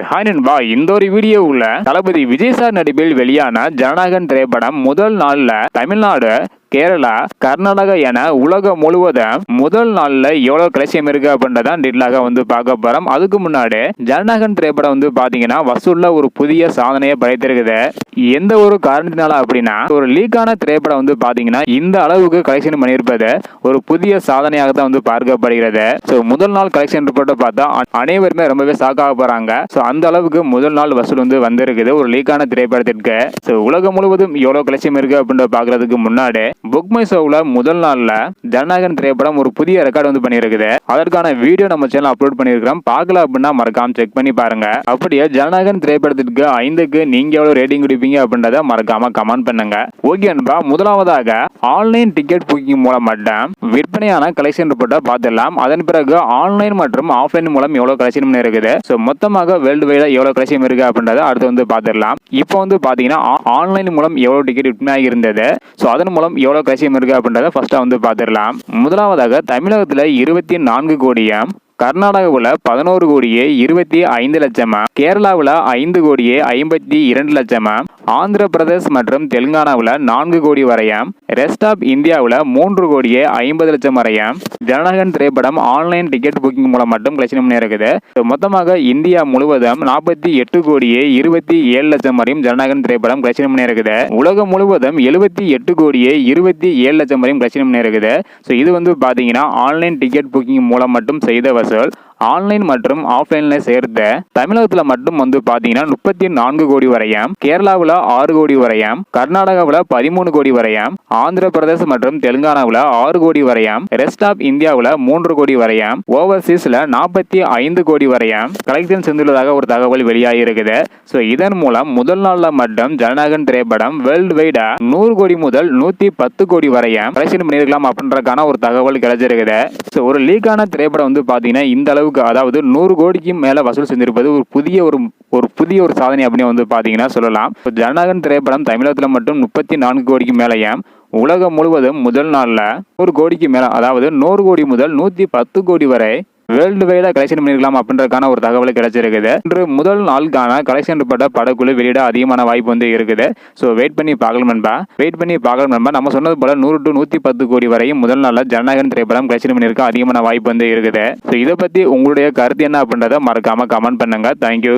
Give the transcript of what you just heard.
Hi நண்பா, இந்த ஒரு வீடியோவுல தளபதி விஜய் சார் நடிப்பில் வெளியான ஜனநாயகன் திரைப்படம் முதல் நாள்ல தமிழ்நாடு, கேரளா, கர்நாடகா என உலகம் முழுவதும் முதல் நாள்ல எவ்வளவு கலெக்ஷன் இருக்கு அப்படின்றத டீட்டெயிலாக பார்க்க போறோம். அதுக்கு முன்னாடி ஜனநாயகன் திரைப்படம் பாத்தீங்கன்னா வசூல்ல ஒரு புதிய சாதனையை படைத்திருக்குது. எந்த ஒரு காரணத்தினால அப்படின்னா ஒரு லீக்கான திரைப்படம் பாத்தீங்கன்னா இந்த அளவுக்கு கலெக்ஷன் பண்ணியிருப்பது ஒரு புதிய சாதனையாக தான் பார்க்கப்படுகிறது. முதல் நாள் கலெக்ஷன் ரிப்போர்ட்டை பார்த்தா அனைவருமே ரொம்பவே ஷாக்காக போறாங்க. அந்த அளவுக்கு முதல் நாள் வசூல் வந்திருக்குது ஒரு லீக்கான திரைப்படத்திற்கு. உலகம் முழுவதும் எவ்வளவு கலெக்ஷன் இருக்கு அப்படின்ற பாக்குறதுக்கு முன்னாடி புக் மை ஷோல முதல் நாள்ல ஜனநாயகன் திரைப்படம் ஒரு புதிய ரெக்கார்டு பண்ணியிருக்குது. அதற்கான வீடியோ நம்ம சேனல் அப்லோட் பண்ணியிருக்கிறோம். பார்க்கல அப்படின்னா மறக்காம செக் பண்ணி பாருங்க. அப்படியே ஜனநாயகன் திரைப்படத்திற்கு 5க்கு நீங்க எவ்வளவு ரேட்டிங் கொடுப்பீங்க அப்படின்றத மறக்காம கமெண்ட் பண்ணுங்க. ஓகே நண்பா, முதலாவதாக ஆன்லைன் டிக்கெட் புக்கிங் மூலம் மட்டும் விற்பனையான கலெக்ஷன் ரிப்போர்ட்டை பார்த்துடலாம். அதன் பிறகு ஆன்லைன் மற்றும் ஆஃப்லைன் மூலம் எவ்வளவு கலெக்ஷன் இருக்குது, மொத்தமாக வேர்ல்டு வைடா எவ்வளவு கலெக்ஷன் இருக்கு அப்படின்றத அடுத்து பார்த்துடலாம். இப்போ பாத்தீங்கன்னா ஆன்லைன் மூலம் எவ்வளவு டிக்கெட் விற்பனை இருந்தது, அதன் மூலம் எவ்வளவு கலெக்ஷன் இருக்கு அப்படின்றத ஃபர்ஸ்டா பார்த்துடலாம். முதலாவதாக தமிழகத்துல 24 கோடியும், கர்நாடகாவில் 11 கோடியே 25 லட்சமா, கேரளாவில் 5 கோடியே 52 லட்சமா, ஆந்திர பிரதேஷ் மற்றும் தெலுங்கானாவில் 4 கோடி வரையும், ரெஸ்ட் ஆஃப் இந்தியாவில் 3 கோடியே 50 லட்சம் வரையும் ஜனநாயகன் திரைப்படம் ஆன்லைன் டிக்கெட் புக்கிங் மூலம் மட்டும் கலெக்ஷன் பண்ணி இருக்குது. மொத்தமாக இந்தியா முழுவதும் 48 கோடியே 27 லட்சம் வரையும் ஜனநாயகன் திரைப்படம் கலெக்ஷன் பண்ணி இருக்குது. உலகம் முழுவதும் 78 கோடியே 27 லட்சம் வரையும் கலெக்ஷன் பண்ணி இருக்குது. இது பாத்தீங்கன்னா ஆன்லைன் டிக்கெட் புக்கிங் மூலம் மட்டும் செய்த ஆன்லைன் மற்றும் ஆஃப்லைன்ல சேர்த்த தமிழகத்துல மட்டும் பாத்தீங்கன்னா 34 கோடி வரையும், கேரளாவில் 6 கோடி வரையும், கர்நாடகாவில் 13 கோடி வரையும், ஆந்திர பிரதேஷ் மற்றும் தெலுங்கானாவில் 6 கோடி வரையும், ரெஸ்ட் ஆஃப் இந்தியாவில் 3 கோடி வரையும், ஓவர்சீஸ்ல 45 கோடி வரையும் கலெக்ஷன் சென்றுள்ளதாக ஒரு தகவல் வெளியாகி இருக்குது. இதன் மூலம் முதல் நாள்ல மட்டும் ஜனநாயகன் திரைப்படம் வேர்ல்டு வைடா 100 கோடி முதல் 110 கோடி வரையும் கலெக்ஷன் பண்ணிருக்கலாம் அப்படின்றக்கான ஒரு தகவல் கிடைச்சிருக்குது. ஒரு லீக்கான திரைப்படம் பாத்தீங்கன்னா இந்த அளவுக்கு, அதாவது 100 கோடிக்கு மேல வசூல் செஞ்சிருப்பது ஒரு புதிய சாதனை அப்படின்னு பாத்தீங்கன்னா சொல்லலாம். ஜனநாயகன் திரைப்படம் தமிழகத்துல மட்டும் 34 கோடிக்கு மேலையும், உலகம் முழுவதும் முதல் நாள்ல 100 கோடிக்கு மேல, அதாவது 100 கோடி முதல் 110 கோடி வரை வேர்ல்டு வைடா கலெக்ஷன் பண்ணிருக்கலாம் அப்படின்றதுக்கான ஒரு தகவல் கிடைச்சிருக்குது. இன்று முதல் நாளுக்கான கலெக்ஷன் ரிப்போர்ட்டை படக்குழு வெளியிட அதிகமான வாய்ப்பு இருக்குது. வெயிட் பண்ணி பார்க்கலாம் நண்பா. நம்ம சொன்னது போல 100 to 110 கோடி வரையும் முதல் நாள்ல ஜனநாயகன் திரைப்படம் கலெக்ஷன் பண்ணிருக்க அதிகமான வாய்ப்பு இருக்குது. இதை பத்தி உங்களுடைய கருத்து என்ன அப்படின்றத மறக்காம கமெண்ட் பண்ணுங்க. தேங்க்யூ.